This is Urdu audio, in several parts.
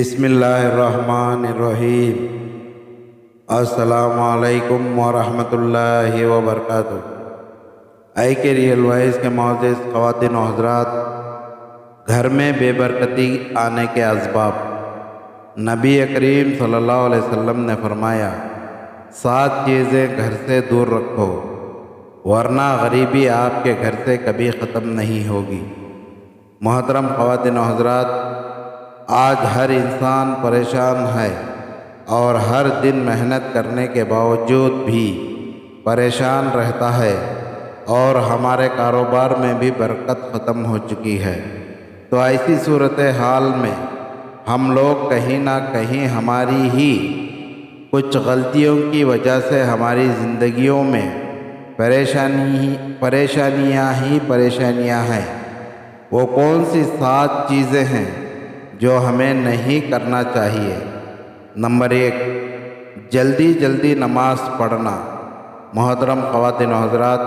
بسم اللہ الرحمن الرحیم۔ السلام علیکم ورحمۃ اللہ وبرکاتہ۔ آئی کے ریئل وائس کے معزز خواتین و حضرات، گھر میں بے برکتی آنے کے اسباب۔ نبی کریم صلی اللہ علیہ وسلم نے فرمایا، 7 چیزیں گھر سے دور رکھو ورنہ غریبی آپ کے گھر سے کبھی ختم نہیں ہوگی۔ محترم خواتین و حضرات، آج ہر انسان پریشان ہے اور ہر دن محنت کرنے کے باوجود بھی پریشان رہتا ہے، اور ہمارے کاروبار میں بھی برکت ختم ہو چکی ہے۔ تو ایسی صورتحال میں ہم لوگ کہیں نہ کہیں ہماری ہی کچھ غلطیوں کی وجہ سے ہماری زندگیوں میں پریشانیاں ہیں۔ وہ کون سی 7 چیزیں ہیں جو ہمیں نہیں کرنا چاہیے؟ نمبر 1، جلدی نماز پڑھنا۔ محترم خواتین و حضرات،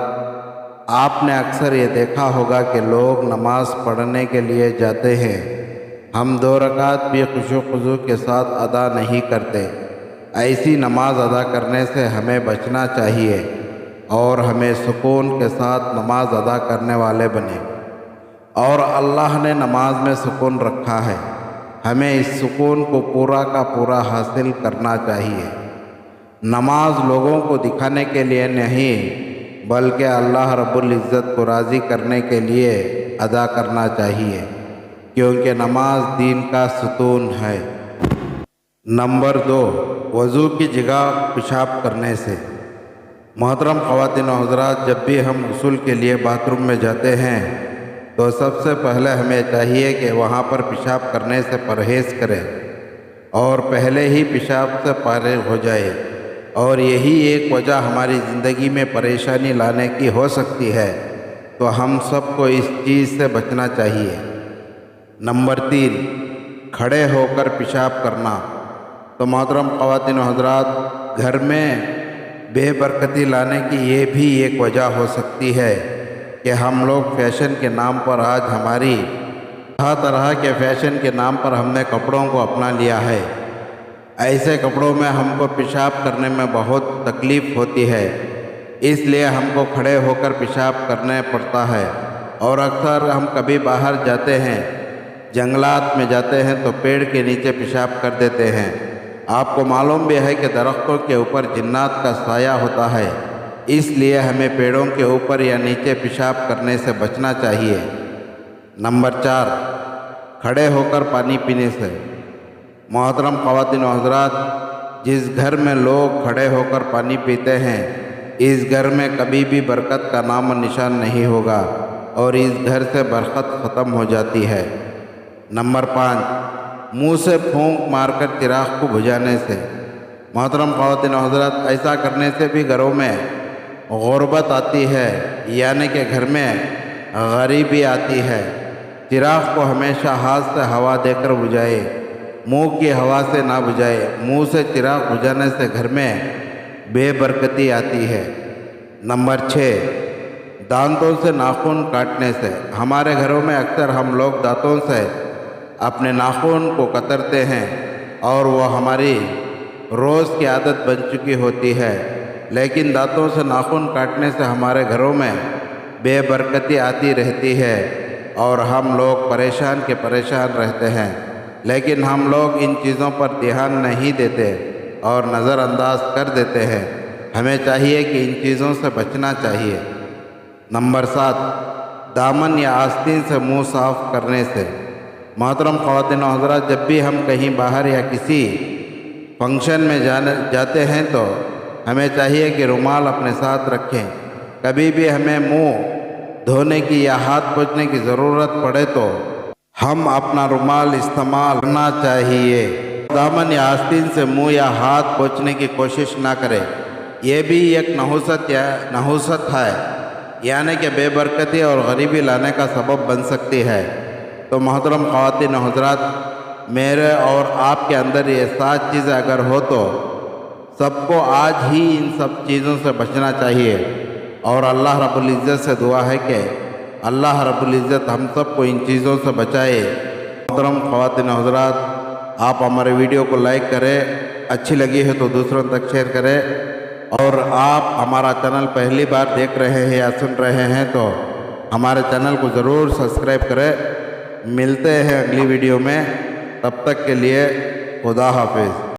آپ نے اکثر یہ دیکھا ہوگا کہ لوگ نماز پڑھنے کے لیے جاتے ہیں، ہم 2 رکعت بھی خشوع و خضوع کے ساتھ ادا نہیں کرتے۔ ایسی نماز ادا کرنے سے ہمیں بچنا چاہیے اور ہمیں سکون کے ساتھ نماز ادا کرنے والے بنیں۔ اور اللہ نے نماز میں سکون رکھا ہے، ہمیں اس سکون کو پورا کا پورا حاصل کرنا چاہیے۔ نماز لوگوں کو دکھانے کے لیے نہیں بلکہ اللہ رب العزت کو راضی کرنے کے لیے ادا کرنا چاہیے، کیونکہ نماز دین کا ستون ہے۔ نمبر 2، وضو کی جگہ پیشاب کرنے سے۔ محترم خواتین و حضرات، جب بھی ہم غسل کے لیے باتھ روم میں جاتے ہیں تو سب سے پہلے ہمیں چاہیے کہ وہاں پر پیشاب کرنے سے پرہیز کریں اور پہلے ہی پیشاب سے فارغ ہو جائے، اور یہی ایک وجہ ہماری زندگی میں پریشانی لانے کی ہو سکتی ہے، تو ہم سب کو اس چیز سے بچنا چاہیے۔ نمبر 3، کھڑے ہو کر پیشاب کرنا۔ تو محترم خواتین و حضرات، گھر میں بے برکتی لانے کی یہ بھی ایک وجہ ہو سکتی ہے کہ ہم لوگ فیشن کے نام پر آج ہماری طرح کے فیشن کے نام پر ہم نے کپڑوں کو اپنا لیا ہے۔ ایسے کپڑوں میں ہم کو پیشاب کرنے میں بہت تکلیف ہوتی ہے، اس لیے ہم کو کھڑے ہو کر پیشاب کرنا پڑتا ہے۔ اور اکثر ہم کبھی باہر جاتے ہیں، جنگلات میں جاتے ہیں تو پیڑ کے نیچے پیشاب کر دیتے ہیں۔ آپ کو معلوم بھی ہے کہ درختوں کے اوپر جنات کا سایہ ہوتا ہے، اس لیے ہمیں پیڑوں کے اوپر یا نیچے پیشاب کرنے سے بچنا چاہیے۔ نمبر 4، کھڑے ہو کر پانی پینے سے۔ محترم خواتین و حضرات، جس گھر میں لوگ کھڑے ہو کر پانی پیتے ہیں، اس گھر میں کبھی بھی برکت کا نام و نشان نہیں ہوگا اور اس گھر سے برکت ختم ہو جاتی ہے۔ نمبر 5، منہ سے پھونک مار کر چراغ کو بجھانے سے۔ محترم خواتین و حضرات، ایسا کرنے سے بھی گھروں میں غربت آتی ہے، یعنی کہ گھر میں غریبی آتی ہے۔ چراغ کو ہمیشہ ہاتھ سے ہوا دے کر بجھائے، منہ کی ہوا سے نہ بجھائے۔ منہ سے چراغ بجھانے سے گھر میں بے برکتی آتی ہے۔ نمبر 6، دانتوں سے ناخن کاٹنے سے۔ ہمارے گھروں میں اکثر ہم لوگ دانتوں سے اپنے ناخن کو کترتے ہیں اور وہ ہماری روز کی عادت بن چکی ہوتی ہے، لیکن دانتوں سے ناخن کاٹنے سے ہمارے گھروں میں بے برکتی آتی رہتی ہے اور ہم لوگ پریشان رہتے ہیں، لیکن ہم لوگ ان چیزوں پر دھیان نہیں دیتے اور نظر انداز کر دیتے ہیں۔ ہمیں چاہیے کہ ان چیزوں سے بچنا چاہیے۔ نمبر 7، دامن یا آستین سے منہ صاف کرنے سے۔ محترم خواتین و حضرات، جب بھی ہم کہیں باہر یا کسی فنکشن میں جاتے ہیں تو ہمیں چاہیے کہ رومال اپنے ساتھ رکھیں۔ کبھی بھی ہمیں منہ دھونے کی یا ہاتھ پوچھنے کی ضرورت پڑے تو ہم اپنا رومال استعمال کرنا چاہیے۔ دامن یا آستین سے منہ یا ہاتھ پوچھنے کی کوشش نہ کریں، یہ بھی ایک نحوست ہے، یعنی کہ بے برکتی اور غریبی لانے کا سبب بن سکتی ہے۔ تو محترم خواتین و حضرات، میرے اور آپ کے اندر یہ 7 چیزیں اگر ہو تو سب کو آج ہی ان سب چیزوں سے بچنا چاہیے، اور اللہ رب العزت سے دعا ہے کہ اللہ رب العزت ہم سب کو ان چیزوں سے بچائے۔ محترم خواتین و حضرات، آپ ہمارے ویڈیو کو لائک کریں، اچھی لگی ہے تو دوسروں تک شیئر کریں، اور آپ ہمارا چینل پہلی بار دیکھ رہے ہیں یا سن رہے ہیں تو ہمارے چینل کو ضرور سبسکرائب کریں۔ ملتے ہیں اگلی ویڈیو میں، تب تک کے لیے خدا حافظ۔